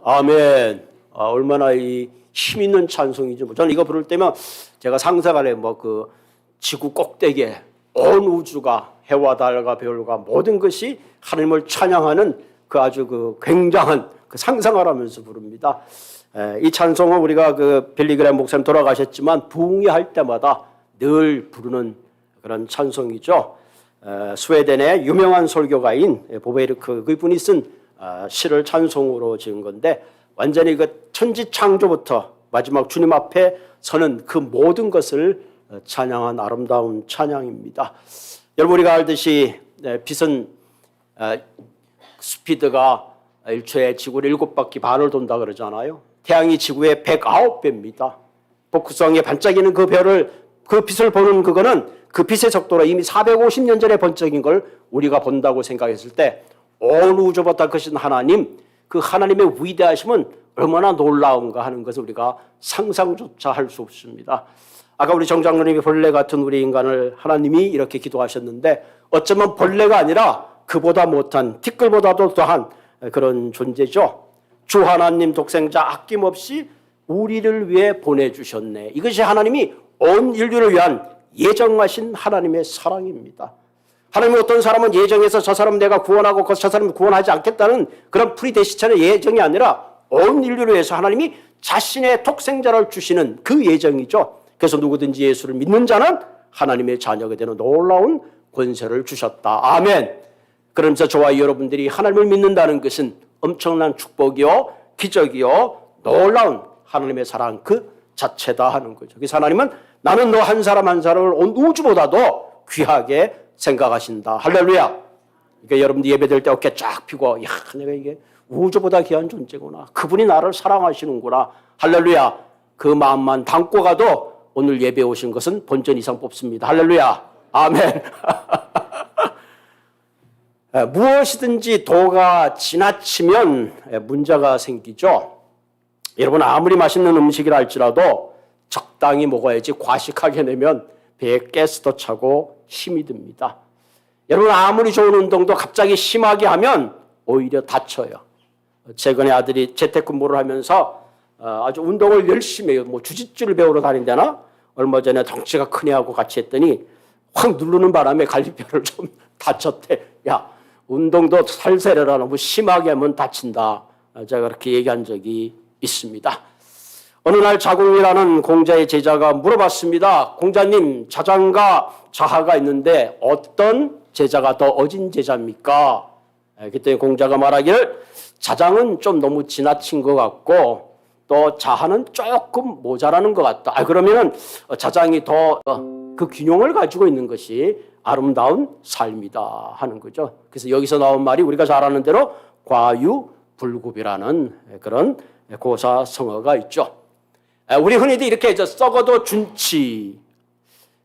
아멘. 얼마나 이 힘 있는 찬송이죠. 저는 이거 부를 때면 제가 상상하네. 그 지구 꼭대기에 온 우주가 해와 달과 별과 모든 것이 하나님을 찬양하는 그 아주 그 굉장한 그 상상을 하면서 부릅니다. 이 찬송은 우리가 그 빌리 그레이엄 목사님 돌아가셨지만 부흥회 때마다 늘 부르는 그런 찬송이죠. 스웨덴의 유명한 설교가인 보베르크 그분이 쓴 시를 찬송으로 지은 건데, 완전히 그 천지 창조부터 마지막 주님 앞에 서는 그 모든 것을 찬양한 아름다운 찬양입니다. 여러분, 우리가 알듯이 빛은 스피드가 1초에 지구를 7바퀴 반을 돈다 그러잖아요. 태양이 지구의 109배입니다. 포크성에 반짝이는 그 별을, 그 빛을 보는 그거는 그 빛의 속도로 이미 450년 전에 번쩍인 걸 우리가 본다고 생각했을 때 온 우주보다 크신 하나님, 그 하나님의 위대하심은 얼마나 놀라운가 하는 것을 우리가 상상조차 할 수 없습니다. 아까 우리 정장로님이 벌레 같은 우리 인간을 하나님이 이렇게 기도하셨는데, 어쩌면 벌레가 아니라 그보다 못한, 티끌보다도 더한 그런 존재죠. 주 하나님 독생자 아낌없이 우리를 위해 보내주셨네. 이것이 하나님이 온 인류를 위한 예정하신 하나님의 사랑입니다. 하나님은 어떤 사람은 예정해서 저 사람 내가 구원하고 저 사람 구원하지 않겠다는 그런 프리데시천의 예정이 아니라 온 인류를 위해서 하나님이 자신의 독생자를 주시는 그 예정이죠. 그래서 누구든지 예수를 믿는 자는 하나님의 자녀가 되는 놀라운 권세를 주셨다. 아멘. 그러면서 저와 여러분들이 하나님을 믿는다는 것은 엄청난 축복이요, 기적이요, 놀라운 하나님의 사랑 그 자체다 하는 거죠. 그래서 하나님은 나는 너 한 사람 한 사람을 온 우주보다도 귀하게 생각하신다. 할렐루야. 그러니까 여러분들 예배될 때 어깨 쫙 펴고, 야, 내가 이게 우주보다 귀한 존재구나. 그분이 나를 사랑하시는구나. 할렐루야. 그 마음만 담고 가도 오늘 예배 오신 것은 본전 이상 뽑습니다. 할렐루야. 아멘. 무엇이든지 도가 지나치면 문제가 생기죠. 여러분, 아무리 맛있는 음식이라 할지라도 적당히 먹어야지 과식하게 되면 배에 가스도 차고 힘이 듭니다. 여러분, 아무리 좋은 운동도 갑자기 심하게 하면 오히려 다쳐요. 최근에 아들이 재택근무를 하면서 아주 운동을 열심히 해요. 주짓수를 배우러 다닌다나? 얼마 전에 덩치가 큰 애하고 같이 했더니 확 누르는 바람에 갈비뼈를 좀 다쳤대. 야, 운동도 살살해라. 너무 심하게 하면 다친다. 제가 그렇게 얘기한 적이 있습니다. 어느 날 자궁이라는 공자의 제자가 물어봤습니다. 공자님, 자장과 자하가 있는데 어떤 제자가 더 어진 제자입니까? 그랬더니 공자가 말하기를 자장은 좀 너무 지나친 것 같고 또 자하는 조금 모자라는 것 같다. 그러면은 자장이 더 그 균형을 가지고 있는 것이 아름다운 삶이다 하는 거죠. 그래서 여기서 나온 말이 우리가 잘 아는 대로 과유불급이라는 그런 고사성어가 있죠. 우리 흔히들 이렇게 해서 썩어도 준치.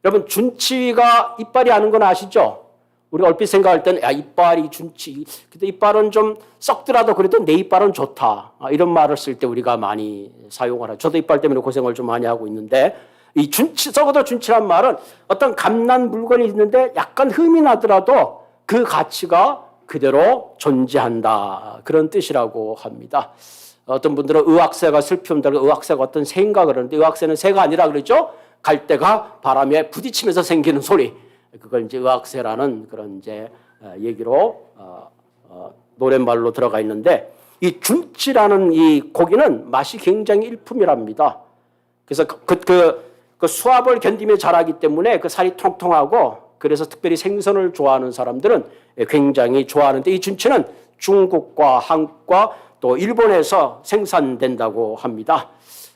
여러분, 준치가 이빨이 아는 건 아시죠? 우리가 얼핏 생각할 때는 야, 이빨이 준치. 근데 이빨은 좀 썩더라도 그래도 내 이빨은 좋다. 이런 말을 쓸 때 우리가 많이 사용을 하죠. 저도 이빨 때문에 고생을 좀 많이 하고 있는데, 이 준치, 썩어도 준치란 말은 어떤 갓난 물건이 있는데 약간 흠이 나더라도 그 가치가 그대로 존재한다. 그런 뜻이라고 합니다. 어떤 분들은 의학새가 슬피운다. 의학새가 어떤 새인가 그러는데 의학새는 새가 아니라 그러죠. 갈대가 바람에 부딪히면서 생기는 소리. 그걸 이제 의학새라는 그런 이제 얘기로 노랫말로 들어가 있는데, 이 준치라는 이 고기는 맛이 굉장히 일품이랍니다. 그래서 그 수압을 견디며 자라기 때문에 그 살이 통통하고, 그래서 특별히 생선을 좋아하는 사람들은 굉장히 좋아하는데, 이 준치는 중국과 한국과 또 일본에서 생산된다고 합니다.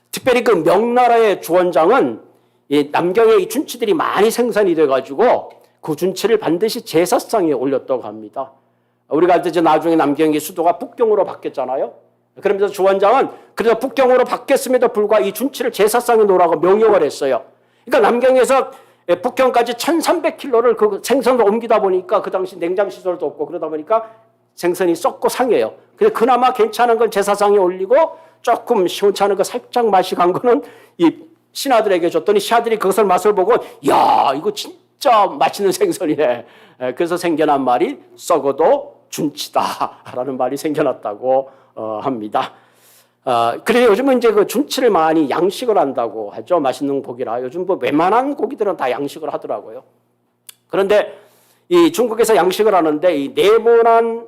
특별히 그 명나라의 주원장은 이 남경에 이 준치들이 많이 생산이 돼가지고 그 준치를 반드시 제사상에 올렸다고 합니다. 우리가 알듯이 나중에 남경의 수도가 북경으로 바뀌었잖아요. 그러면서 주원장은 그래서 북경으로 바뀌었음에도 불구하고 이 준치를 제사상에 놓으라고 명령을 했어요. 그러니까 남경에서 북경까지 1,300km를 그 생선을 옮기다 보니까 그 당시 냉장시설도 없고 그러다 보니까 생선이 썩고 상해요. 그래서 그나마 괜찮은 건 제사상에 올리고 조금 시원찮은 거 살짝 맛이 간 거는 이 신하들에게 줬더니 신하들이 그것을 맛을 보고 야, 이거 진짜 맛있는 생선이네. 그래서 생겨난 말이 썩어도 준치다라는 말이 생겨났다고 합니다. 그래서 요즘은 이제 그 준치를 많이 양식을 한다고 하죠. 맛있는 고기라. 요즘 뭐 웬만한 고기들은 다 양식을 하더라고요. 그런데 이 중국에서 양식을 하는데 이 네모난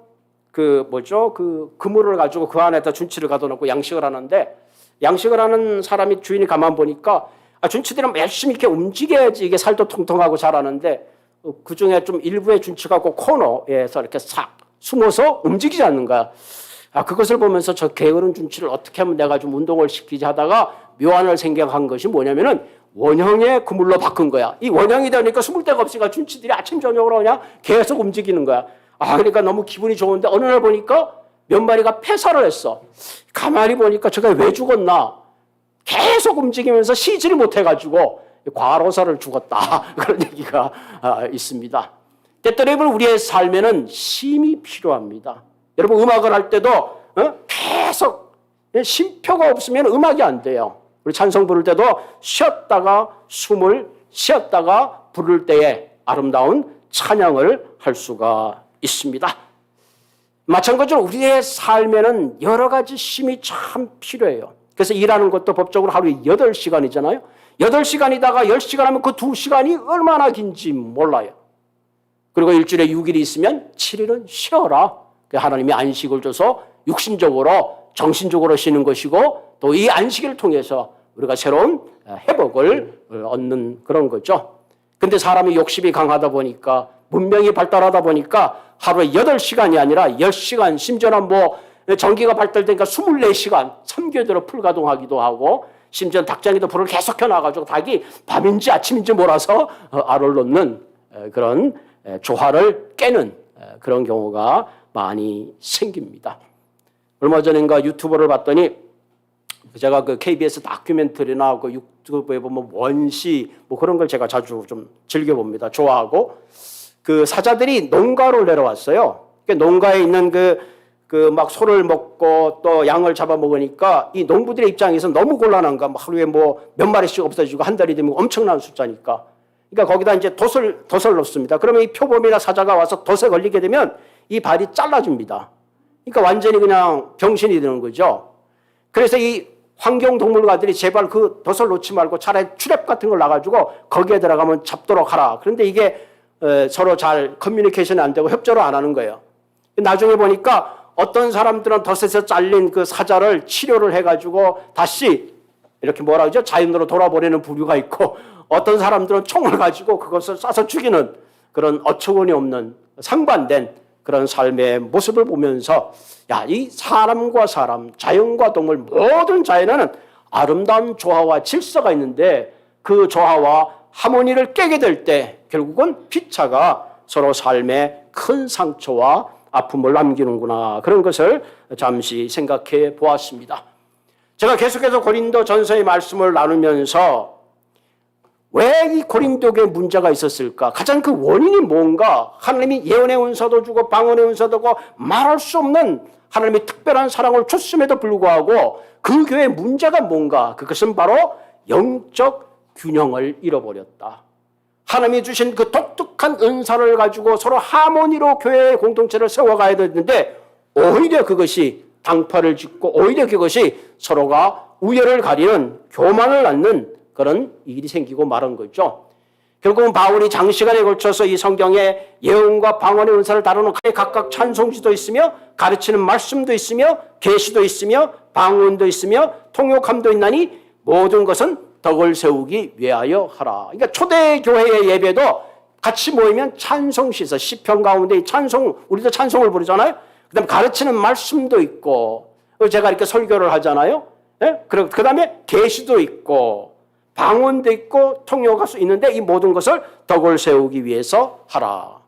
그 그물을 가지고 그 안에다 준치를 가둬놓고 양식을 하는데, 양식을 하는 사람이 주인이 가만 보니까 준치들은 열심히 이렇게 움직여야지 이게 살도 통통하고 자라는데, 그 중에 좀 일부의 준치가 그 코너에서 이렇게 싹 숨어서 움직이지 않는 거야. 그것을 보면서 저 게으른 준치를 어떻게 하면 내가 좀 운동을 시키지 하다가 묘안을 생각한 것이 뭐냐면은 원형의 그물로 바꾼 거야. 이 원형이 되니까 숨을 데가 없으니까 준치들이 아침 저녁으로 그냥 계속 움직이는 거야. 그러니까 너무 기분이 좋은데 어느 날 보니까 몇 마리가 폐사를 했어. 가만히 보니까 저게 왜 죽었나? 계속 움직이면서 쉬지를 못해가지고 과로사를 죽었다. 그런 얘기가 있습니다. 때때로 우리의 삶에는 쉼이 필요합니다. 여러분 음악을 할 때도 계속 쉼표가 없으면 음악이 안 돼요. 우리 찬송 부를 때도 쉬었다가 숨을 쉬었다가 부를 때에 아름다운 찬양을 할 수가 있습니다. 마찬가지로 우리의 삶에는 여러 가지 쉼이 참 필요해요. 그래서 일하는 것도 법적으로 하루에 8시간이잖아요. 8시간이다가 10시간 하면 그 2시간이 얼마나 긴지 몰라요. 그리고 일주일에 6일이 있으면 7일은 쉬어라. 하나님이 안식을 줘서 육신적으로 정신적으로 쉬는 것이고, 또 이 안식을 통해서 우리가 새로운 회복을 얻는 그런 거죠. 근데 사람이 욕심이 강하다 보니까, 문명이 발달하다 보니까 하루에 8시간이 아니라 10시간, 심지어는 뭐 전기가 발달되니까 24시간 3교대로 풀가동하기도 하고, 심지어 닭장에도 불을 계속 켜놔가지고 닭이 밤인지 아침인지 몰아서 알을 놓는 그런 조화를 깨는 그런 경우가 많이 생깁니다. 얼마 전인가 유튜브를 봤더니, 제가 그 KBS 다큐멘터리나 그 유튜브에 보면 원시 뭐 그런 걸 제가 자주 좀 즐겨봅니다. 좋아하고, 그 사자들이 농가로 내려왔어요. 농가에 있는 막 소를 먹고 또 양을 잡아먹으니까 이 농부들의 입장에서 너무 곤란한가. 하루에 뭐 몇 마리씩 없어지고 한 달이 되면 엄청난 숫자니까. 그러니까 거기다 이제 돛을 놓습니다. 그러면 이 표범이나 사자가 와서 돛에 걸리게 되면 이 발이 잘라집니다. 그러니까 완전히 그냥 병신이 되는 거죠. 그래서 이 환경동물가들이 제발 그 돛을 놓지 말고 차라리 트랩 같은 걸 놔가지고 거기에 들어가면 잡도록 하라. 그런데 이게 서로 잘 커뮤니케이션이 안 되고 협조를 안 하는 거예요. 나중에 보니까 어떤 사람들은 덫에서 잘린 그 사자를 치료를 해가지고 다시 이렇게 뭐라 그러죠? 자연으로 돌아보내는 부류가 있고, 어떤 사람들은 총을 가지고 그것을 쏴서 죽이는 그런 어처구니 없는 상반된 그런 삶의 모습을 보면서, 이 사람과 사람, 자연과 동물, 모든 자연에는 아름다운 조화와 질서가 있는데, 그 조화와 하모니를 깨게 될 때 결국은 피차가 서로 삶에 큰 상처와 아픔을 남기는구나. 그런 것을 잠시 생각해 보았습니다. 제가 계속해서 고린도 전서의 말씀을 나누면서 왜 이 고린도교에 문제가 있었을까? 가장 그 원인이 뭔가? 하나님이 예언의 은사도 주고 방언의 은사도 주고 말할 수 없는 하나님의 특별한 사랑을 줬음에도 불구하고 그 교회의 문제가 뭔가? 그것은 바로 영적 균형을 잃어버렸다. 하나님이 주신 그 독특한 은사를 가지고 서로 하모니로 교회의 공동체를 세워가야 되는데, 오히려 그것이 당파를 짓고 오히려 그것이 서로가 우열을 가리는 교만을 낳는 그런 일이 생기고 말한 거죠. 결국은 바울이 장시간에 걸쳐서 이 성경에 예언과 방언의 은사를 다루는 각각 찬송지도 있으며 가르치는 말씀도 있으며 계시도 있으며 방언도 있으며 통역함도 있나니 모든 것은 덕을 세우기 위하여 하라. 그러니까 초대교회의 예배도 같이 모이면 찬송시 있어. 시편 가운데 찬송, 우리도 찬송을 부르잖아요. 그 다음에 가르치는 말씀도 있고, 제가 이렇게 설교를 하잖아요. 그 다음에 계시도 있고 방언도 있고 통역할 수 있는데, 이 모든 것을 덕을 세우기 위해서 하라.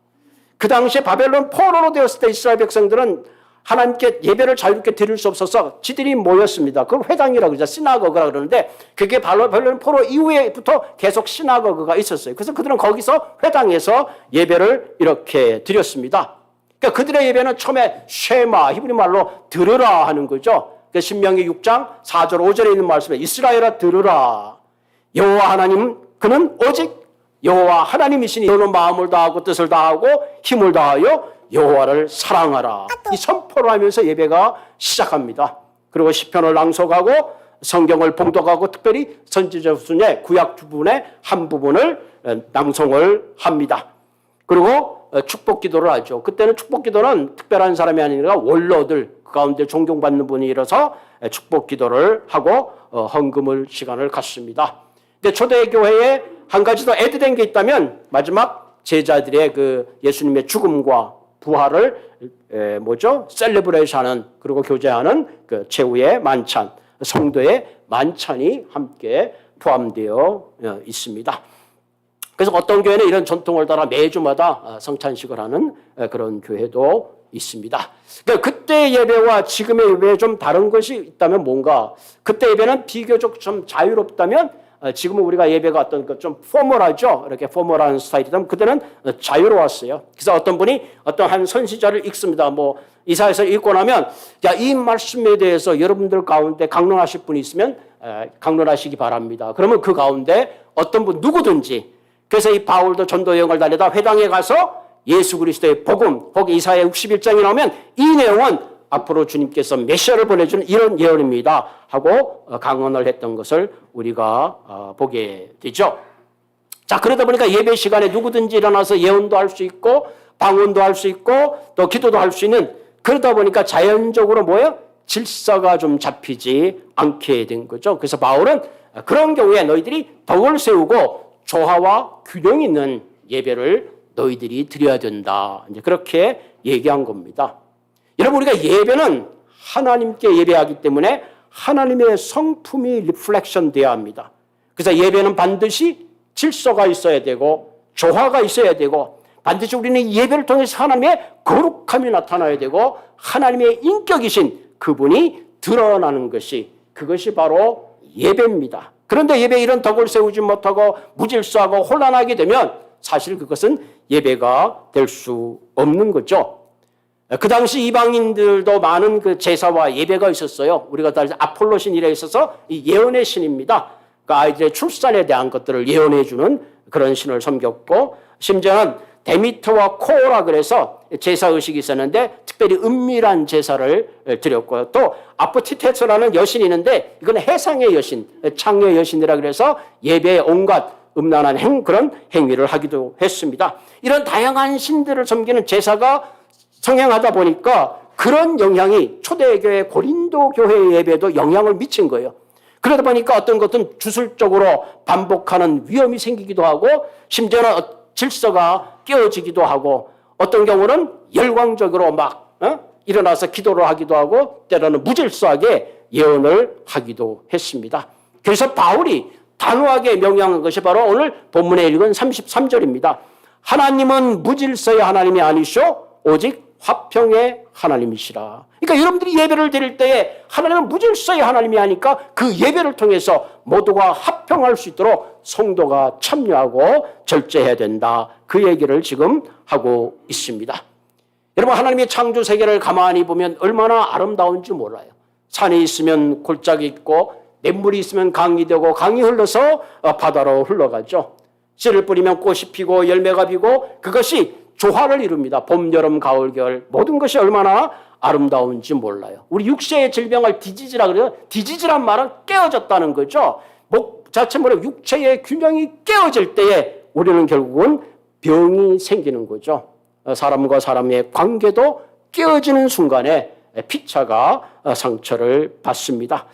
그 당시에 바벨론 포로로 되었을 때 이스라엘 백성들은 하나님께 예배를 자유롭게 드릴 수 없어서 지들이 모였습니다. 그걸 회당이라고 그러죠. 시나고그라 그러는데, 그게 바벨론 포로 이후에부터 계속 시나고그가 있었어요. 그래서 그들은 거기서 회당에서 예배를 이렇게 드렸습니다. 그러니까 그들의 예배는 처음에 쉐마, 히브리 말로 들으라 하는 거죠. 그러니까 신명기 6장 4절 5절에 있는 말씀에 이스라엘아 들으라. 여호와 하나님 그는 오직 여호와 하나님이시니 너는 마음을 다하고 뜻을 다하고 힘을 다하여 여호와를 사랑하라. 이 선포를 하면서 예배가 시작합니다. 그리고 시편을 낭송하고 성경을 봉독하고 특별히 선지자 중에 구약 부분의 한 부분을 낭송을 합니다. 그리고 축복 기도를 하죠. 그때는 축복 기도는 특별한 사람이 아니라 원로들 그 가운데 존경받는 분이 일어서 축복 기도를 하고 헌금을 시간을 갖습니다. 근데 초대교회에 한 가지 더 애드된 게 있다면 마지막 제자들의 그 예수님의 죽음과 부활을 셀레브레이션하는 그리고 교제하는 그 최후의 만찬, 성도의 만찬이 함께 포함되어 있습니다. 그래서 어떤 교회는 이런 전통을 따라 매주마다 성찬식을 하는 그런 교회도 있습니다. 그러니까 그때 예배와 지금의 예배에 좀 다른 것이 있다면 뭔가, 그때 예배는 비교적 좀 자유롭다면 지금은 우리가 예배가 어떤 좀 포멀하죠. 이렇게 포멀한 스타일이다면 그때는 자유로웠어요. 그래서 어떤 분이 어떤 한 선지자를 읽습니다. 이사야서 읽고 나면 이 말씀에 대해서 여러분들 가운데 강론하실 분이 있으면 강론하시기 바랍니다. 그러면 그 가운데 어떤 분 누구든지, 그래서 이 바울도 전도 여행을 다니다 회당에 가서 예수 그리스도의 복음, 거기 이사야 61장에 나오면 이 내용은 앞으로 주님께서 메시아를 보내주는 이런 예언입니다 하고 강언을 했던 것을 우리가 보게 되죠. 자, 그러다 보니까 예배 시간에 누구든지 일어나서 예언도 할 수 있고 방언도 할 수 있고 또 기도도 할 수 있는, 그러다 보니까 자연적으로 질서가 좀 잡히지 않게 된 거죠. 그래서 바울은 그런 경우에 너희들이 덕을 세우고 조화와 균형 있는 예배를 너희들이 드려야 된다. 이제 그렇게 얘기한 겁니다. 여러분, 우리가 예배는 하나님께 예배하기 때문에 하나님의 성품이 리플렉션 되어야 합니다. 그래서 예배는 반드시 질서가 있어야 되고 조화가 있어야 되고 반드시 우리는 예배를 통해서 하나님의 거룩함이 나타나야 되고 하나님의 인격이신 그분이 드러나는 것이, 그것이 바로 예배입니다. 그런데 예배에 이런 덕을 세우지 못하고 무질서하고 혼란하게 되면 사실 그것은 예배가 될 수 없는 거죠. 그 당시 이방인들도 많은 그 제사와 예배가 있었어요. 우리가 다 아폴로 신이라 있어서 이 예언의 신입니다. 그 아이들의 출산에 대한 것들을 예언해 주는 그런 신을 섬겼고, 심지어는 데미터와 코오라 그래서 제사 의식이 있었는데 특별히 은밀한 제사를 드렸고요. 또 아포티테스라는 여신이 있는데 이건 해상의 여신, 창의 여신이라 그래서 예배에 온갖 음란한 그런 행위를 하기도 했습니다. 이런 다양한 신들을 섬기는 제사가 성행하다 보니까 그런 영향이 초대교회 고린도 교회 예배에도 영향을 미친 거예요. 그러다 보니까 어떤 것은 주술적으로 반복하는 위험이 생기기도 하고 심지어는 질서가 깨어지기도 하고 어떤 경우는 열광적으로 일어나서 기도를 하기도 하고 때로는 무질서하게 예언을 하기도 했습니다. 그래서 바울이 단호하게 명령한 것이 바로 오늘 본문에 읽은 33절입니다. 하나님은 무질서의 하나님이 아니시오 오직 화평의 하나님이시라. 그러니까 여러분들이 예배를 드릴 때에 하나님은 무질서의 하나님이 하니까 그 예배를 통해서 모두가 화평할 수 있도록 성도가 참여하고 절제해야 된다. 그 얘기를 지금 하고 있습니다. 여러분, 하나님의 창조 세계를 가만히 보면 얼마나 아름다운지 몰라요. 산이 있으면 골짜기 있고 냇물이 있으면 강이 되고 강이 흘러서 바다로 흘러가죠. 씨를 뿌리면 꽃이 피고 열매가 피고 그것이 조화를 이룹니다. 봄, 여름, 가을, 겨울 모든 것이 얼마나 아름다운지 몰라요. 우리 육체의 질병을 디지즈라 그래요. 디지즈란 말은 깨어졌다는 거죠. 목 자체 뭐래 육체의 균형이 깨어질 때에 우리는 결국은 병이 생기는 거죠. 사람과 사람의 관계도 깨어지는 순간에 피차가 상처를 받습니다.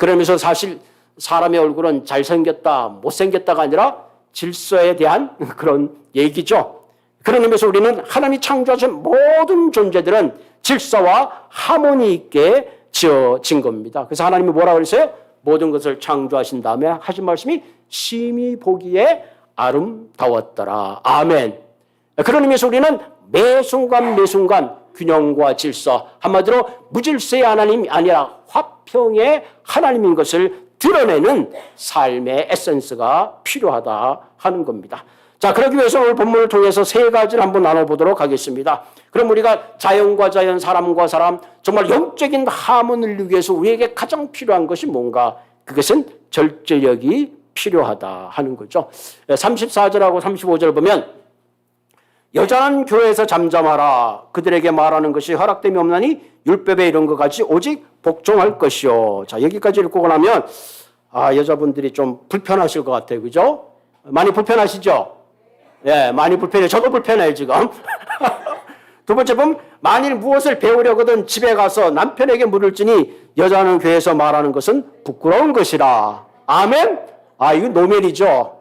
그러면서 사실 사람의 얼굴은 잘생겼다, 못생겼다가 아니라 질서에 대한 그런 얘기죠. 그런 의미에서 우리는 하나님이 창조하신 모든 존재들은 질서와 하모니 있게 지어진 겁니다. 그래서 하나님이 뭐라고 그랬어요? 모든 것을 창조하신 다음에 하신 말씀이 심히 보기에 아름다웠더라. 아멘. 그런 의미에서 우리는 매 순간 균형과 질서, 한마디로 무질서의 하나님이 아니라 화평의 하나님인 것을 드러내는 삶의 에센스가 필요하다 하는 겁니다. 자, 그러기 위해서 오늘 본문을 통해서 세 가지를 한번 나눠보도록 하겠습니다. 그럼 우리가 자연과 자연, 사람과 사람, 정말 영적인 하모니를 이루기 위해서 우리에게 가장 필요한 것이 뭔가? 그것은 절제력이 필요하다 하는 거죠. 34절하고 35절을 보면 여자는 교회에서 잠잠하라. 그들에게 말하는 것이 허락됨이 없나니 율법에 이런 것 같이 오직 복종할 것이요. 자, 여기까지 읽고 나면 여자분들이 좀 불편하실 것 같아요. 그죠? 많이 불편하시죠? 예, 많이 불편해요. 저도 불편해요, 지금. 두 번째 보면 만일 무엇을 배우려거든 집에 가서 남편에게 물을지니 여자는 교회에서 말하는 것은 부끄러운 것이라. 아멘? 이거 노멜이죠.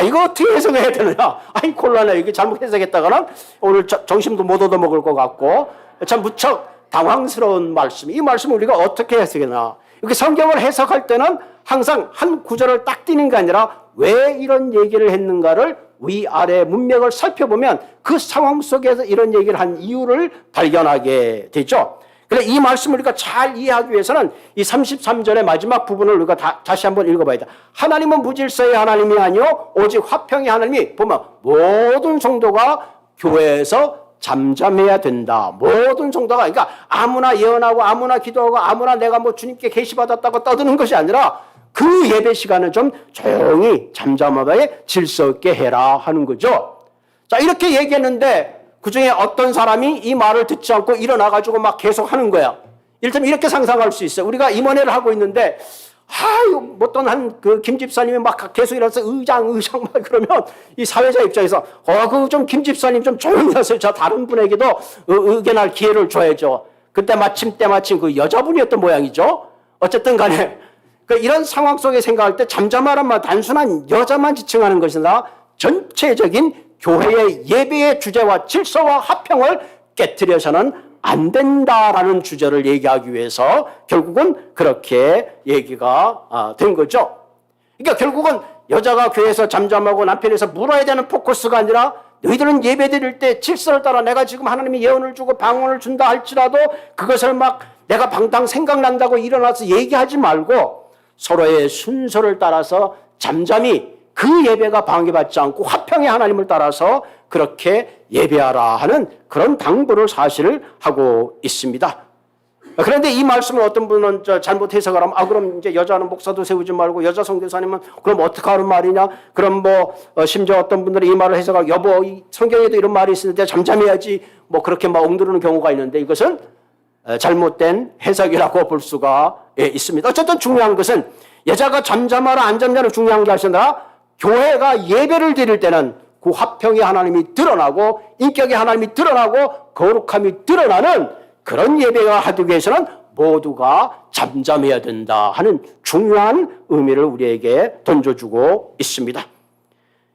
이거 어떻게 해석해야 되느냐? 곤란해. 이게 잘못 해석했다가는 오늘 점심도 못 얻어먹을 것 같고 참 무척 당황스러운 말씀. 이 말씀을 우리가 어떻게 해석하나? 이렇게 성경을 해석할 때는 항상 한 구절을 딱 띄는 게 아니라 왜 이런 얘기를 했는가를 위아래 문맥을 살펴보면 그 상황 속에서 이런 얘기를 한 이유를 발견하게 되죠. 그래서 이 말씀을 우리가 잘 이해하기 위해서는 이 33절의 마지막 부분을 우리가 다시 한번 읽어봐야 돼. 하나님은 무질서의 하나님이 아니요 오직 화평의 하나님이 보면 모든 성도가 교회에서 잠잠해야 된다. 모든 성도가 그러니까 아무나 예언하고 아무나 기도하고 아무나 내가 뭐 주님께 계시받았다고 떠드는 것이 아니라 그 예배 시간은 좀 조용히 잠잠하게 질서 있게 해라 하는 거죠. 자, 이렇게 얘기했는데 그 중에 어떤 사람이 이 말을 듣지 않고 일어나가지고 막 계속 하는 거야. 이를테면 이렇게 상상할 수 있어요. 우리가 임원회를 하고 있는데 어떤 한 그 김 집사님이 막 계속 일어나서 의장 막 그러면 이 사회자 입장에서 그 좀 김 집사님 좀 조용히 하세요. 저 다른 분에게도 의견할 기회를 줘야죠. 그때 마침 그 여자분이었던 모양이죠. 어쨌든 간에 이런 상황 속에 생각할 때 잠잠하란 말 단순한 여자만 지칭하는 것이 아니라 전체적인 교회의 예배의 주제와 질서와 화평을 깨트려서는 안 된다라는 주제를 얘기하기 위해서 결국은 그렇게 얘기가 된 거죠. 그러니까 결국은 여자가 교회에서 잠잠하고 남편에서 물어야 되는 포커스가 아니라 너희들은 예배 드릴 때 질서를 따라 내가 지금 하나님이 예언을 주고 방언을 준다 할지라도 그것을 막 내가 방탕 생각난다고 일어나서 얘기하지 말고 서로의 순서를 따라서 잠잠히 그 예배가 방해받지 않고 화평의 하나님을 따라서 그렇게 예배하라 하는 그런 당부를 사실을 하고 있습니다. 그런데 이 말씀을 어떤 분은 잘못 해석을 하면 그럼 이제 여자는 목사도 세우지 말고 여자 선교사님은 그럼 어떻게 하는 말이냐? 그럼 심지어 어떤 분들은 이 말을 해석하고 여보 이 성경에도 이런 말이 있는데 잠잠해야지 그렇게 막 엉두르는 경우가 있는데 이것은 잘못된 해석이라고 볼 수가 있습니다. 어쨌든 중요한 것은 여자가 잠잠하라 안 잠잠하라 중요한 게 아니라 교회가 예배를 드릴 때는 그 화평의 하나님이 드러나고 인격의 하나님이 드러나고 거룩함이 드러나는 그런 예배가 하기 위해서는 모두가 잠잠해야 된다 하는 중요한 의미를 우리에게 던져주고 있습니다.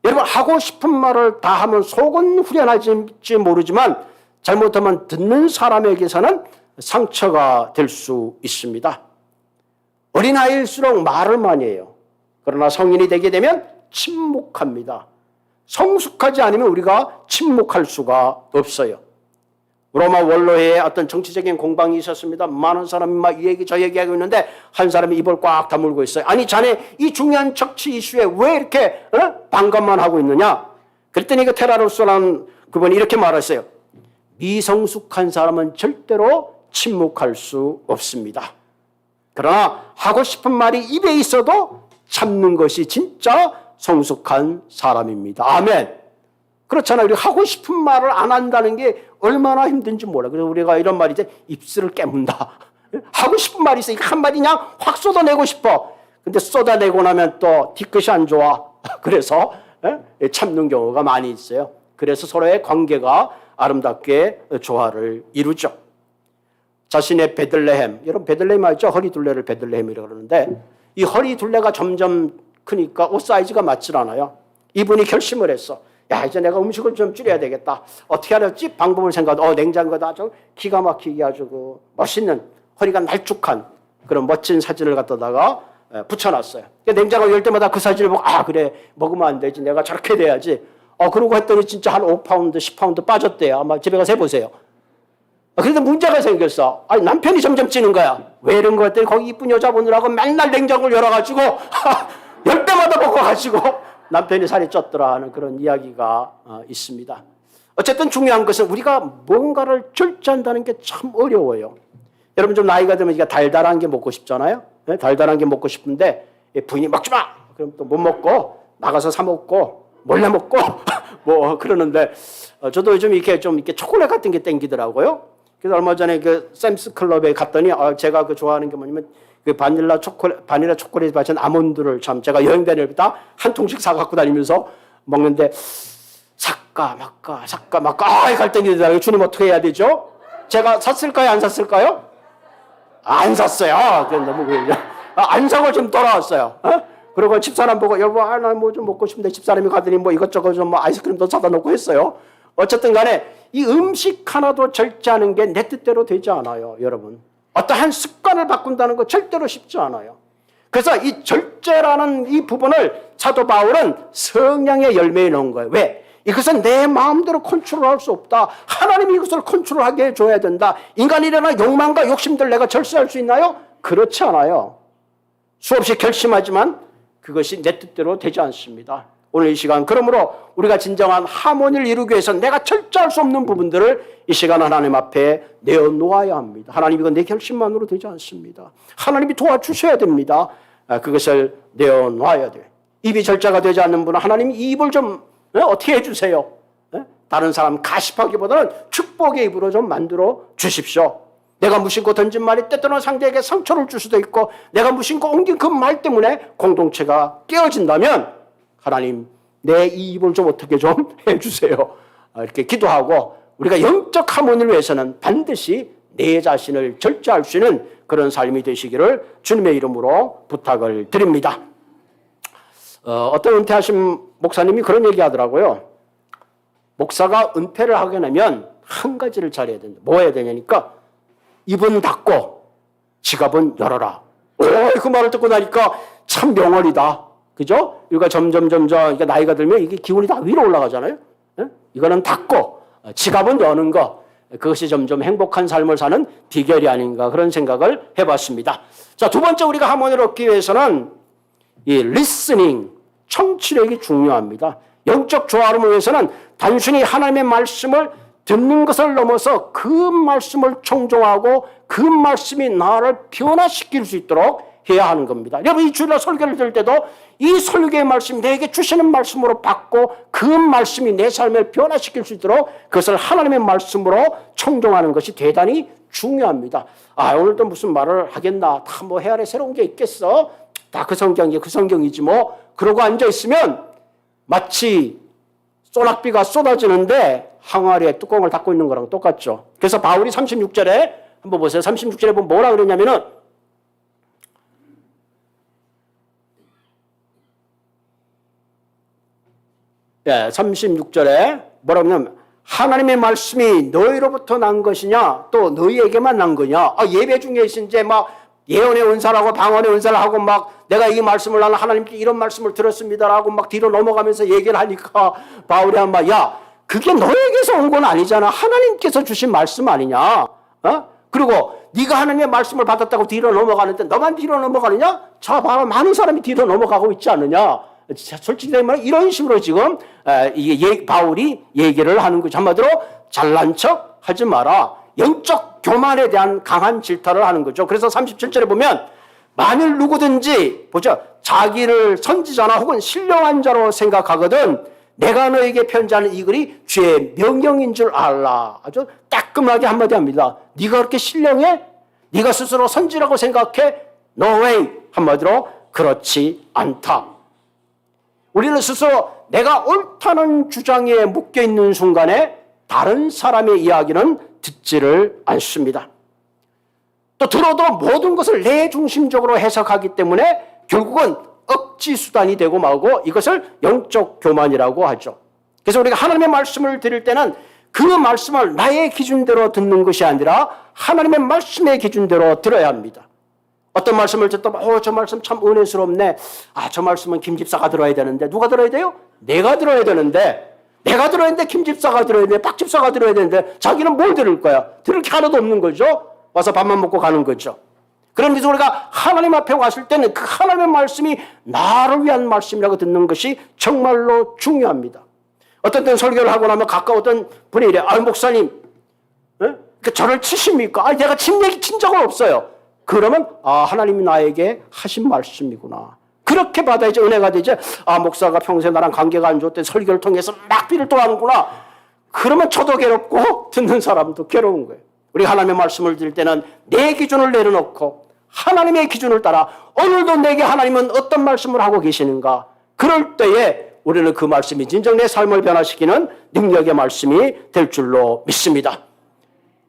여러분 하고 싶은 말을 다 하면 속은 후련할지 모르지만 잘못하면 듣는 사람에게서는 상처가 될 수 있습니다. 어린아이일수록 말을 많이 해요. 그러나 성인이 되게 되면 침묵합니다. 성숙하지 않으면 우리가 침묵할 수가 없어요. 로마 원로회에 어떤 정치적인 공방이 있었습니다. 많은 사람이 막 이 얘기 저 얘기하고 있는데 한 사람이 입을 꽉 다물고 있어요. 아니 자네 이 중요한 정치 이슈에 왜 이렇게 반감만 하고 있느냐? 그랬더니 그 테라로스라는 그분이 이렇게 말했어요. 미성숙한 사람은 절대로 침묵할 수 없습니다. 그러나 하고 싶은 말이 입에 있어도 참는 것이 진짜 성숙한 사람입니다. 아멘. 그렇잖아요. 우리 하고 싶은 말을 안 한다는 게 얼마나 힘든지 몰라. 그래서 우리가 이런 말이지 입술을 깨문다. 하고 싶은 말이 있어. 한마디 그냥 확 쏟아내고 싶어. 근데 쏟아내고 나면 또 뒤끝이 안 좋아. 그래서 참는 경우가 많이 있어요. 그래서 서로의 관계가 아름답게 조화를 이루죠. 자신의 베들레헴, 여러분 베들레헴 알죠? 허리둘레를 베들레헴이라고 그러는데 이 허리둘레가 점점 크니까 옷 사이즈가 맞질 않아요. 이분이 결심을 했어. 야 이제 내가 음식을 좀 줄여야 되겠다. 어떻게 하랬지? 방법을 생각하고 냉장고에다 아주 기가 막히게 아주 멋있는 허리가 날쭉한 그런 멋진 사진을 갖다가 붙여놨어요. 냉장고 열 때마다 그 사진을 보고 그래 먹으면 안 되지. 내가 저렇게 돼야지. 그러고 했더니 진짜 한 5파운드 10파운드 빠졌대요. 아마 집에 가서 해보세요. 그런데 문제가 생겼어. 남편이 점점 찌는 거야. 왜 이런 거 했더니 거기 이쁜 여자 보느라고 맨날 냉장고를 열어가지고 열 때마다 먹어가지고 남편이 살이 쪘더라 하는 그런 이야기가 있습니다. 어쨌든 중요한 것은 우리가 뭔가를 절제한다는 게 참 어려워요. 여러분 좀 나이가 들면 달달한 게 먹고 싶잖아요. 달달한 게 먹고 싶은데 부인이 먹지 마! 그럼 또 못 먹고 나가서 사 먹고 몰래 먹고 뭐 그러는데 저도 요즘 이렇게 좀 이렇게 초콜릿 같은 게 땡기더라고요. 그래서 얼마 전에 그 샘스 클럽에 갔더니 제가 그 좋아하는 게 뭐냐면 그 바닐라 초콜릿 받은 아몬드를 참 제가 여행 다닐 때다 한 통씩 사 갖고 다니면서 먹는데 살까 말까 갈등이더라고요. 주님 어떻게 해야 되죠? 제가 샀을까요? 안 샀을까요? 안 샀어요. 너무 안 사고 지금 돌아왔어요. 그리고 집사람 보고 여보 나 뭐 좀 먹고 싶은데 집사람이 가더니 뭐 이것저것 좀 뭐 아이스크림도 사다 놓고 했어요. 어쨌든 간에 이 음식 하나도 절제하는 게 내 뜻대로 되지 않아요. 여러분. 어떠한 습관을 바꾼다는 거 절대로 쉽지 않아요. 그래서 이 절제라는 이 부분을 사도 바울은 성령의 열매에 넣은 거예요. 왜? 이것은 내 마음대로 컨트롤할 수 없다. 하나님이 이것을 컨트롤하게 해줘야 된다. 인간이 일어나 욕망과 욕심들 내가 절제할 수 있나요? 그렇지 않아요. 수없이 결심하지만 그것이 내 뜻대로 되지 않습니다. 오늘 이 시간 그러므로 우리가 진정한 하모니를 이루기 위해서 내가 절제할 수 없는 부분들을 이 시간 하나님 앞에 내어놓아야 합니다. 하나님 이건 내 결심만으로 되지 않습니다. 하나님이 도와주셔야 됩니다. 그것을 내어놔야 돼요. 입이 절제가 되지 않는 분은 하나님이 이 입을 좀 어떻게 해주세요. 다른 사람 가십하기보다는 축복의 입으로 좀 만들어 주십시오. 내가 무심코 던진 말이 때때로는 상대에게 상처를 줄 수도 있고 내가 무심코 옮긴 그 말 때문에 공동체가 깨어진다면 하나님 내 이 입을 좀 어떻게 좀 해주세요. 이렇게 기도하고 우리가 영적 하모니를 위해서는 반드시 내 자신을 절제할 수 있는 그런 삶이 되시기를 주님의 이름으로 부탁을 드립니다. 어떤 은퇴하신 목사님이 그런 얘기 하더라고요. 목사가 은퇴를 하게 되면 한 가지를 잘해야 된다. 뭐 해야 되냐니까 입은 닫고 지갑은 열어라. 그 말을 듣고 나니까 참 명언이다. 그죠? 이거 점점 그러니까 나이가 들면 이게 기운이 다 위로 올라가잖아요. 이거는 닫고 지갑은 여는 거. 그것이 점점 행복한 삶을 사는 비결이 아닌가 그런 생각을 해봤습니다. 자, 두 번째 우리가 하모니를 얻기 위해서는 이 listening, 청취력이 중요합니다. 영적 조화를 위해서는 단순히 하나님의 말씀을 듣는 것을 넘어서 그 말씀을 청종하고 그 말씀이 나를 변화시킬 수 있도록 해야 하는 겁니다. 여러분 이 주일날 설교를 들을 때도 이 설교의 말씀이 내게 주시는 말씀으로 받고 그 말씀이 내 삶을 변화시킬 수 있도록 그것을 하나님의 말씀으로 청종하는 것이 대단히 중요합니다. 오늘도 무슨 말을 하겠나. 다 뭐 해안에 새로운 게 있겠어. 다 그 성경이 그 성경이지 뭐. 그러고 앉아있으면 마치 소낙비가 쏟아지는데 항아리에 뚜껑을 닫고 있는 거랑 똑같죠. 그래서 바울이 36절에 한번 보세요. 36절에 보면 뭐라 그러냐면은 36절에 뭐라고 하냐면 하나님의 말씀이 너희로부터 난 것이냐 또 너희에게만 난 거냐. 예배 중에 이제 막 예언의 은사라고 방언의 은사를 하고 막 내가 이 말씀을 나는 하나님께 이런 말씀을 들었습니다라고 막 뒤로 넘어가면서 얘기를 하니까 바울이 한 말, 야 그게 너에게서 온 건 아니잖아. 하나님께서 주신 말씀 아니냐. 그리고 네가 하나님의 말씀을 받았다고 뒤로 넘어가는데 너만 뒤로 넘어가느냐? 자 봐라 많은 사람이 뒤로 넘어가고 있지 않느냐. 솔직히 말하면 이런 식으로 지금 바울이 얘기를 하는 거죠. 한마디로 잘난 척 하지 마라. 영적 교만에 대한 강한 질타를 하는 거죠. 그래서 37절에 보면 만일 누구든지 보죠. 자기를 선지자나 혹은 신령한 자로 생각하거든 내가 너에게 편지하는 이 글이 주의 명령인 줄 알라. 아주 따끔하게 한마디 합니다. 네가 그렇게 신령해? 네가 스스로 선지라고 생각해? No way. 한마디로 그렇지 않다. 우리는 스스로 내가 옳다는 주장에 묶여있는 순간에 다른 사람의 이야기는 듣지를 않습니다. 또 들어도 모든 것을 내 중심적으로 해석하기 때문에 결국은 억지 수단이 되고 마고 이것을 영적 교만이라고 하죠. 그래서 우리가 하나님의 말씀을 들을 때는 그 말씀을 나의 기준대로 듣는 것이 아니라 하나님의 말씀의 기준대로 들어야 합니다. 어떤 말씀을 듣다 저 말씀 참 은혜스럽네. 저 말씀은 김 집사가 들어야 되는데 누가 들어야 돼요? 내가 들어야 되는데 김 집사가 들어야 돼. 박 집사가 들어야 되는데 자기는 뭘 들을 거야? 들을 게 하나도 없는 거죠. 와서 밥만 먹고 가는 거죠. 그런데 우리가 하나님 앞에 왔을 때는 그 하나님의 말씀이 나를 위한 말씀이라고 듣는 것이 정말로 중요합니다. 어떤 때는 설교를 하고 나면 가까웠던 분이 이래. 목사님 저를 치십니까? 내가 친 적은 없어요. 그러면 하나님이 나에게 하신 말씀이구나. 그렇게 받아야지 은혜가 되지. 아, 목사가 평소에 나랑 관계가 안 좋대 설교를 통해서 막 비를 토하는구나. 그러면 저도 괴롭고 듣는 사람도 괴로운 거예요. 우리 하나님의 말씀을 드릴 때는 내 기준을 내려놓고 하나님의 기준을 따라 오늘도 내게 하나님은 어떤 말씀을 하고 계시는가. 그럴 때에 우리는 그 말씀이 진정 내 삶을 변화시키는 능력의 말씀이 될 줄로 믿습니다.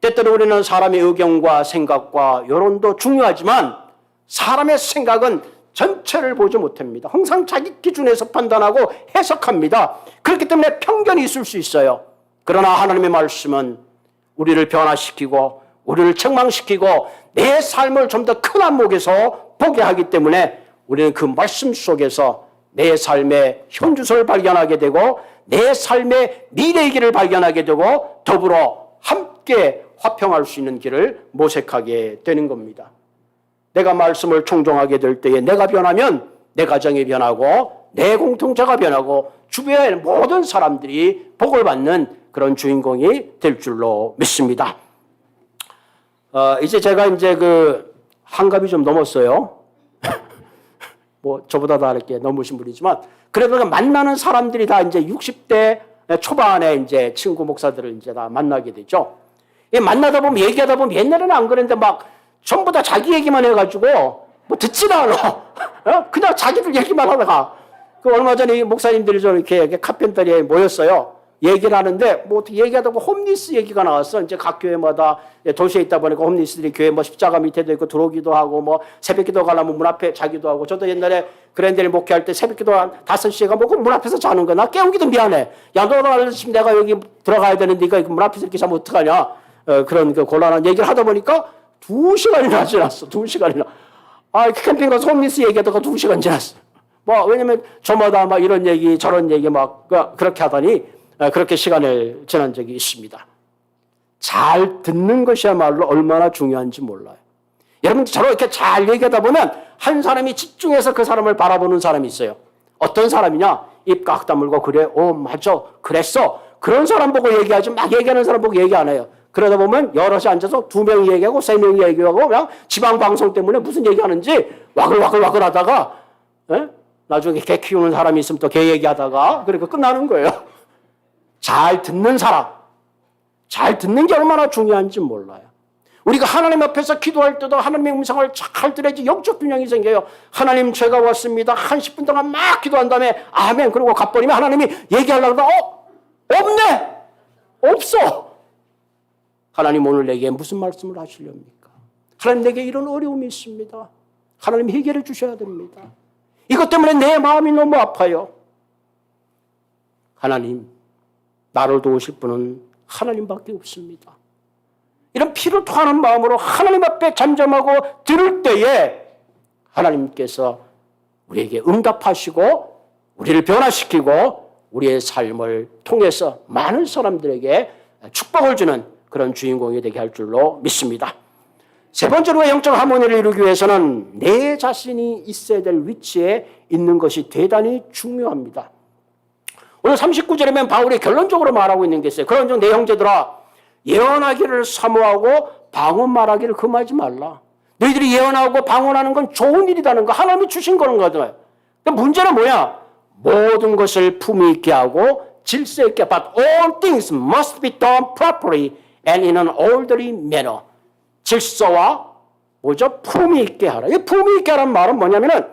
때때로 우리는 사람의 의견과 생각과 여론도 중요하지만 사람의 생각은 전체를 보지 못합니다. 항상 자기 기준에서 판단하고 해석합니다. 그렇기 때문에 편견이 있을 수 있어요. 그러나 하나님의 말씀은 우리를 변화시키고 우리를 책망시키고 내 삶을 좀 더 큰 안목에서 보게 하기 때문에 우리는 그 말씀 속에서 내 삶의 현주소를 발견하게 되고 내 삶의 미래의 길을 발견하게 되고 더불어 함께 화평할 수 있는 길을 모색하게 되는 겁니다. 내가 말씀을 청종하게 될 때에 내가 변하면 내 가정이 변하고 내 공동체가 변하고 주변의 모든 사람들이 복을 받는 그런 주인공이 될 줄로 믿습니다. 이제 제가 그 한갑이 좀 넘었어요. 뭐 저보다 다 이렇게 넘으신 분이지만 그래도 만나는 사람들이 다 이제 60대 초반에 이제 친구 목사들을 이제 다 만나게 되죠. 만나다 보면 얘기하다 보면 옛날에는 안 그랬는데 막 전부 다 자기 얘기만 해가지고 뭐 듣지도 않아. 그냥 자기들 얘기만 하다가 그 얼마 전에 목사님들이 좀 이렇게 카펜터리에 모였어요. 얘기를 하는데 뭐 어떻게 얘기하다 보면 홈리스 얘기가 나왔어. 이제 각 교회마다 도시에 있다 보니까 홈리스들이 교회 뭐 십자가 밑에도 있고 들어오기도 하고 뭐 새벽기도 가려면 문 앞에 자기도 하고 저도 옛날에 그랜델 목회할 때 새벽기도 한 5시에 가면 문 앞에서 자는 거야. 나 깨우기도 미안해. 야, 너 지금 내가 여기 들어가야 되는데 네가 문 앞에서 이렇게 자면 어떡하냐. 그런 그 곤란한 얘기를 하다 보니까 2시간이나 지났어. 2시간이나. 아, 캠핑 가서 홈리스 얘기하다가 2시간 지났어. 뭐 왜냐면 저마다 막 이런 얘기 저런 얘기 막 그렇게 하더니 그렇게 시간을 지난 적이 있습니다. 잘 듣는 것이야말로 얼마나 중요한지 몰라요. 여러분 저렇게 잘 얘기하다 보면 한 사람이 집중해서 그 사람을 바라보는 사람이 있어요. 어떤 사람이냐? 입 깍 다물고 그래, 맞아, 그랬어. 그런 사람 보고 얘기하지 막 얘기하는 사람 보고 얘기 안 해요. 그러다 보면 여럿이 앉아서 2명이 얘기하고 3명이 얘기하고 그냥 지방방송 때문에 무슨 얘기하는지 와글와글 하다가 나중에 개 키우는 사람이 있으면 또 개 얘기하다가 그렇게 끝나는 거예요. 잘 듣는 사람, 잘 듣는 게 얼마나 중요한지 몰라요. 우리가 하나님 앞에서 기도할 때도 하나님의 음성을 잘 들어야지 영적 균형이 생겨요. 하나님 제가 왔습니다. 한 10분 동안 막 기도한 다음에 아멘 그러고 가버리면 하나님이 얘기하려고 하다 없네! 없어! 하나님 오늘 내게 무슨 말씀을 하시렵니까? 하나님 내게 이런 어려움이 있습니다. 하나님 해결해 주셔야 됩니다. 이것 때문에 내 마음이 너무 아파요. 하나님 나를 도우실 분은 하나님밖에 없습니다. 이런 피를 토하는 마음으로 하나님 앞에 잠잠하고 들을 때에 하나님께서 우리에게 응답하시고 우리를 변화시키고 우리의 삶을 통해서 많은 사람들에게 축복을 주는 그런 주인공이 되게 할 줄로 믿습니다. 세 번째로 영적 하모니를 이루기 위해서는 내 자신이 있어야 될 위치에 있는 것이 대단히 중요합니다. 오늘 39절에면 바울이 결론적으로 말하고 있는 게 있어요. 그런즉 내 형제들아 예언하기를 사모하고 방언 말하기를 금하지 말라. 너희들이 예언하고 방언하는 건 좋은 일이라는 거 하나님이 주신 거는 거잖아요. 근데 문제는 뭐야? 모든 것을 품위 있게 하고 질서 있게 But all things must be done properly and in an orderly manner. 질서와 뭐죠? 품위 있게 하라. 이 품위 있게 하라는 말은 뭐냐면은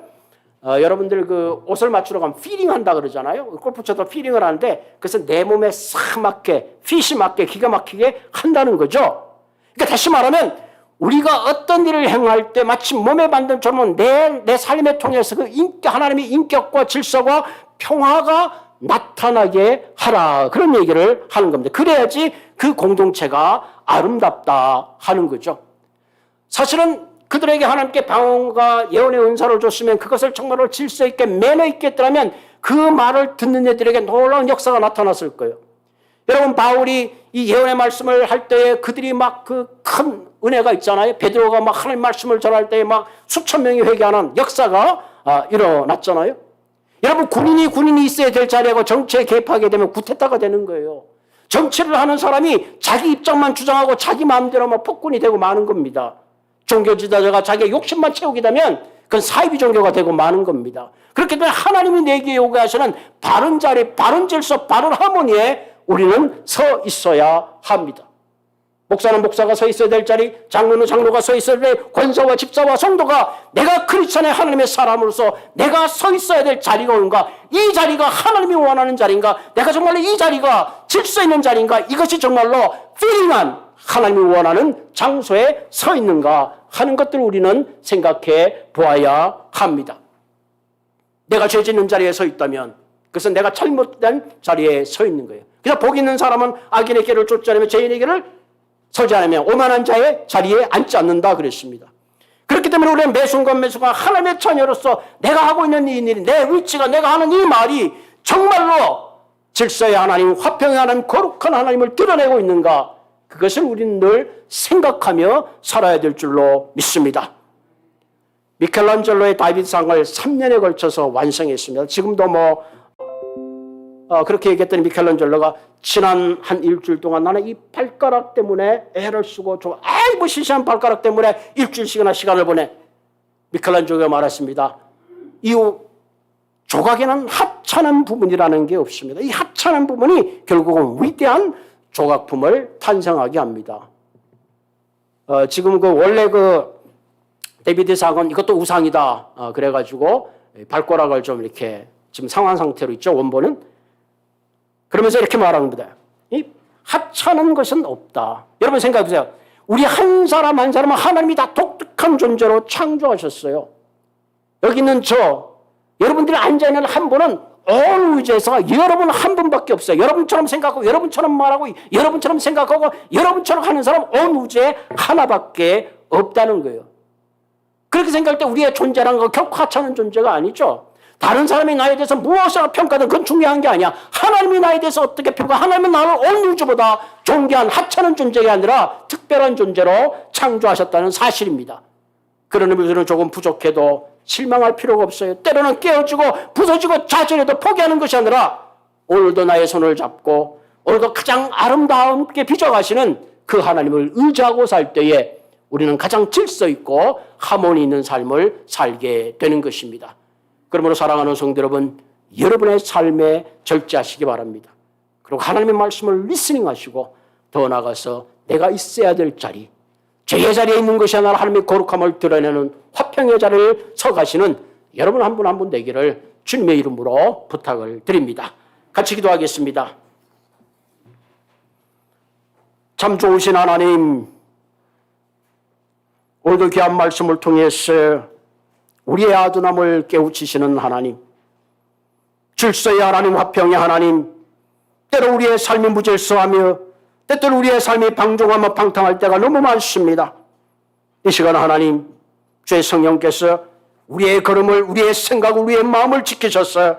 여러분들 그 옷을 맞추러 가면 피링 한다 그러잖아요. 골프 쳐도 피링을 하는데 그래서 내 몸에 싹 맞게 핏이 맞게 기가 막히게 한다는 거죠. 그러니까 다시 말하면 우리가 어떤 일을 행할 때 마치 몸에 만든 점은 내 삶에 통해서 그 하나님의 인격과 질서와 평화가 나타나게 하라. 그런 얘기를 하는 겁니다. 그래야지 그 공동체가 아름답다 하는 거죠. 사실은 그들에게 하나님께 방언과 예언의 은사를 줬으면 그것을 정말로 질서 있게 매너 있게 했더라면 그 말을 듣는 애들에게 놀라운 역사가 나타났을 거예요. 여러분 바울이 이 예언의 말씀을 할 때에 그들이 막 그 큰 은혜가 있잖아요. 베드로가 막 하나님 말씀을 전할 때에 막 수천 명이 회개하는 역사가 일어났잖아요. 여러분 군인이 있어야 될 자리하고 정치에 개입하게 되면 구테타가 되는 거예요. 정치를 하는 사람이 자기 입장만 주장하고 자기 마음대로 막 폭군이 되고 마는 겁니다. 종교 지도자가 자기의 욕심만 채우게 되면 그건 사이비 종교가 되고 마는 겁니다. 그렇기 때문에 하나님이 내게 요구하시는 바른 자리, 바른 질서, 바른 하모니에 우리는 서 있어야 합니다. 목사는 목사가 서 있어야 될 자리, 장로는 장로가 서 있어야 될, 권사와 집사와 성도가 내가 크리스천의 하나님의 사람으로서 내가 서 있어야 될 자리가 온가? 이 자리가 하나님이 원하는 자리인가? 내가 정말로 이 자리가 질서 있는 자리인가? 이것이 정말로 필링한 하나님이 원하는 장소에 서 있는가 하는 것들을 우리는 생각해 보아야 합니다. 내가 죄 짓는 자리에 서 있다면 그것은 내가 잘못된 자리에 서 있는 거예요. 그래서 복 있는 사람은 악인의 길을 쫓지 않으며 죄인의 길을 서지 않으며 오만한 자의 자리에 앉지 않는다 그랬습니다. 그렇기 때문에 우리는 매 순간 하나님의 자녀로서 내가 하고 있는 이 일이, 내 위치가, 내가 하는 이 말이 정말로 질서의 하나님, 화평의 하나님, 거룩한 하나님을 드러내고 있는가, 그것을 우리는 늘 생각하며 살아야 될 줄로 믿습니다. 미켈란젤로의 다비드상을 3년에 걸쳐서 완성했습니다. 지금도 그렇게 얘기했더니 미켈란젤로가 지난 한 일주일 동안 나는 이 발가락 때문에 애를 쓰고 시시한 발가락 때문에 일주일씩이나 시간을 보내. 미켈란젤로가 말했습니다. 이 조각에는 하찮은 부분이라는 게 없습니다. 이 하찮은 부분이 결국은 위대한 조각품을 탄생하게 합니다. 지금 원래 데비드상은 이것도 우상이다. 그래가지고 발가락을 좀 이렇게 지금 상한 상태로 있죠. 원본은. 그러면서 이렇게 말합니다. 이 하찮은 것은 없다. 여러분 생각해 보세요. 우리 한 사람 한 사람은 하나님이 다 독특한 존재로 창조하셨어요. 여기 있는 여러분들이 앉아있는 한 분은 온 우주에서 여러분 한 분밖에 없어요. 여러분처럼 생각하고 여러분처럼 말하고 여러분처럼 생각하고 여러분처럼 하는 사람 온 우주에 하나밖에 없다는 거예요. 그렇게 생각할 때 우리의 존재라는 건 결코 하찮은 존재가 아니죠. 다른 사람이 나에 대해서 무엇을 평가하든 그건 중요한 게 아니야. 하나님이 나에 대해서 어떻게 평가, 하나님은 나를 온 우주보다 존귀한 하찮은 존재가 아니라 특별한 존재로 창조하셨다는 사실입니다. 그러니 우리는 조금 부족해도 실망할 필요가 없어요. 때로는 깨어지고 부서지고 좌절해도 포기하는 것이 아니라 오늘도 나의 손을 잡고 오늘도 가장 아름답게 빚어가시는 그 하나님을 의지하고 살 때에 우리는 가장 질서 있고 하모니 있는 삶을 살게 되는 것입니다. 그러므로 사랑하는 성도 여러분, 여러분의 삶에 절제하시기 바랍니다. 그리고 하나님의 말씀을 리스닝하시고 더 나아가서 내가 있어야 될 자리, 죄의 자리에 있는 것이 아니라 하나님의 거룩함을 드러내는 화평의 자리를 서가시는 여러분 한 분 한 분 되기를 주님의 이름으로 부탁을 드립니다. 같이 기도하겠습니다. 참 좋으신 하나님, 오늘도 귀한 말씀을 통해서 우리의 아둔함을 깨우치시는 하나님, 질서의 하나님, 화평의 하나님, 때로 우리의 삶이 무질서하며 때때로 우리의 삶이 방종하며 방탕할 때가 너무 많습니다. 이 시간 하나님, 주의 성령께서 우리의 걸음을, 우리의 생각을, 우리의 마음을 지키셔서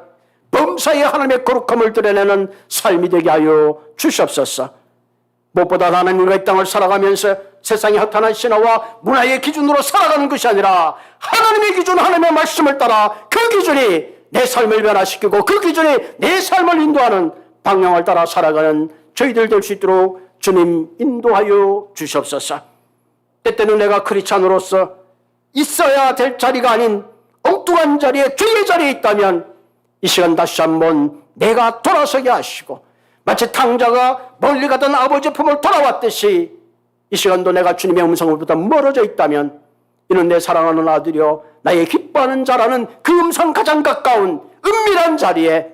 범사에 하나님의 거룩함을 드러내는 삶이 되게 하여 주시옵소서. 무엇보다 하나님과 이 땅을 살아가면서 세상의 허탄한 신화와 문화의 기준으로 살아가는 것이 아니라 하나님의 기준, 하나님의 말씀을 따라 그 기준이 내 삶을 변화시키고 그 기준이 내 삶을 인도하는 방향을 따라 살아가는 저희들 될 수 있도록 주님 인도하여 주시옵소서. 때때는 내가 크리스찬으로서 있어야 될 자리가 아닌 엉뚱한 자리에, 죄의 자리에 있다면 이 시간 다시 한번 내가 돌아서게 하시고 마치 탕자가 멀리 가던 아버지 품을 돌아왔듯이 이 시간도 내가 주님의 음성으로부터 멀어져 있다면 이는 내 사랑하는 아들이요 나의 기뻐하는 자라는 그 음성 가장 가까운 은밀한 자리에